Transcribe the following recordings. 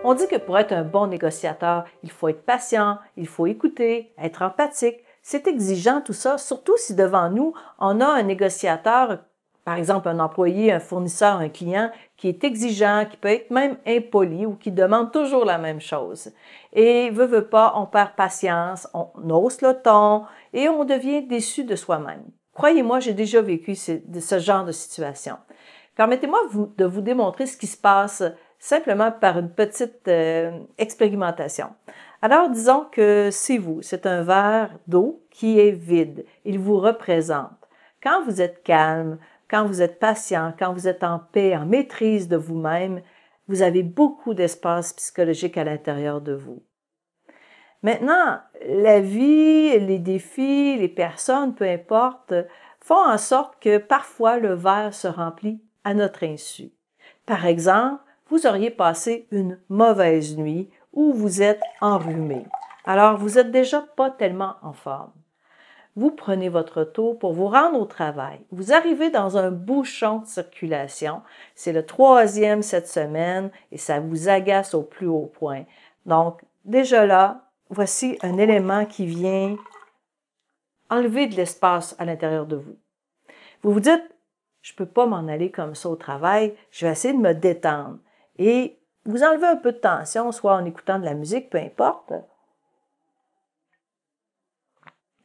On dit que pour être un bon négociateur, il faut être patient, il faut écouter, être empathique. C'est exigeant tout ça, surtout si devant nous, on a un négociateur, par exemple un employé, un fournisseur, un client, qui est exigeant, qui peut être même impoli ou qui demande toujours la même chose. Et veut pas, on perd patience, on hausse le ton et on devient déçu de soi-même. Croyez-moi, j'ai déjà vécu ce genre de situation. Permettez-moi de vous démontrer ce qui se passe simplement par une petite expérimentation. Alors, disons que c'est un verre d'eau qui est vide. Il vous représente. Quand vous êtes calme, quand vous êtes patient, quand vous êtes en paix, en maîtrise de vous-même, vous avez beaucoup d'espace psychologique à l'intérieur de vous. Maintenant, la vie, les défis, les personnes, peu importe, font en sorte que parfois le verre se remplit à notre insu. Par exemple, vous auriez passé une mauvaise nuit ou vous êtes enrhumé. Alors, vous n'êtes déjà pas tellement en forme. Vous prenez votre auto pour vous rendre au travail. Vous arrivez dans un bouchon de circulation. C'est le 3e cette semaine et ça vous agace au plus haut point. Donc, déjà là, voici un élément qui vient enlever de l'espace à l'intérieur de vous. Vous vous dites, je ne peux pas m'en aller comme ça au travail, je vais essayer de me détendre. Et vous enlevez un peu de tension, soit en écoutant de la musique, peu importe.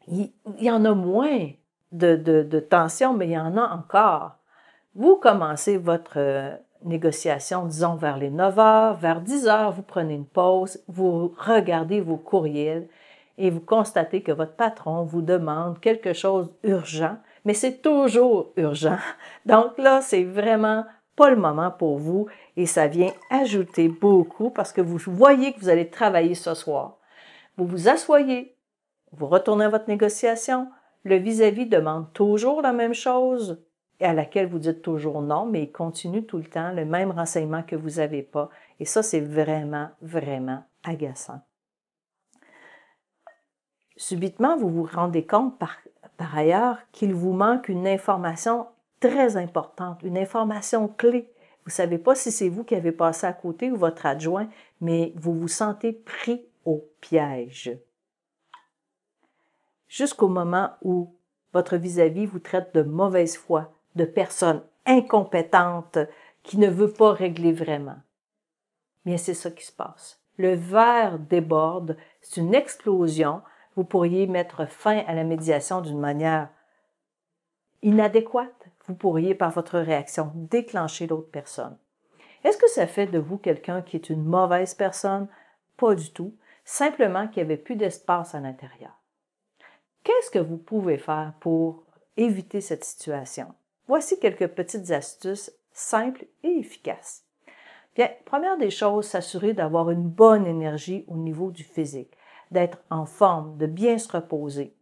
Il y en a moins de tension, mais il y en a encore. Vous commencez votre négociation, disons, vers les 9 heures, vers 10 heures, vous prenez une pause, vous regardez vos courriels et vous constatez que votre patron vous demande quelque chose d'urgent, mais c'est toujours urgent. Donc là, c'est vraiment pas le moment pour vous et ça vient ajouter beaucoup parce que vous voyez que vous allez travailler ce soir. Vous vous asseyez, vous retournez à votre négociation, le vis-à-vis demande toujours la même chose et à laquelle vous dites toujours non, mais il continue tout le temps le même renseignement que vous n'avez pas. Et ça, c'est vraiment, vraiment agaçant. Subitement, vous vous rendez compte par ailleurs qu'il vous manque une information très importante, une information clé. Vous ne savez pas si c'est vous qui avez passé à côté ou votre adjoint, mais vous vous sentez pris au piège. Jusqu'au moment où votre vis-à-vis vous traite de mauvaise foi, de personne incompétente qui ne veut pas régler vraiment. Bien, c'est ça qui se passe. Le verre déborde, c'est une explosion. Vous pourriez mettre fin à la médiation d'une manière inadéquate. Vous pourriez, par votre réaction, déclencher l'autre personne. Est-ce que ça fait de vous quelqu'un qui est une mauvaise personne? Pas du tout. Simplement qu'il n'y avait plus d'espace à l'intérieur. Qu'est-ce que vous pouvez faire pour éviter cette situation? Voici quelques petites astuces simples et efficaces. Bien, première des choses, s'assurer d'avoir une bonne énergie au niveau du physique, d'être en forme, de bien se reposer.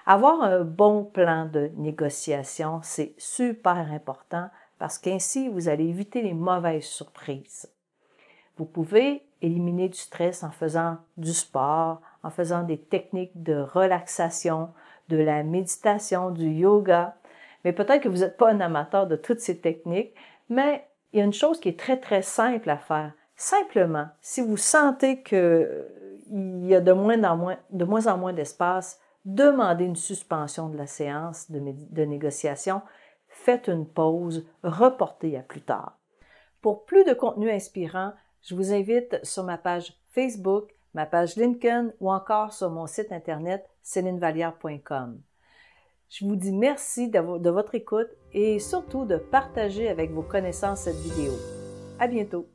Avoir un bon plan de négociation, c'est super important parce qu'ainsi, vous allez éviter les mauvaises surprises. Vous pouvez éliminer du stress en faisant du sport, en faisant des techniques de relaxation, de la méditation, du yoga. Mais peut-être que vous n'êtes pas un amateur de toutes ces techniques, mais il y a une chose qui est très, très simple à faire. Simplement, si vous sentez qu'il y a de moins en moins d'espace, demandez une suspension de la séance de négociation, faites une pause, reportez à plus tard. Pour plus de contenu inspirant, je vous invite sur ma page Facebook, ma page LinkedIn ou encore sur mon site internet celinevallière.com. Je vous dis merci de votre écoute et surtout de partager avec vos connaissances cette vidéo. À bientôt!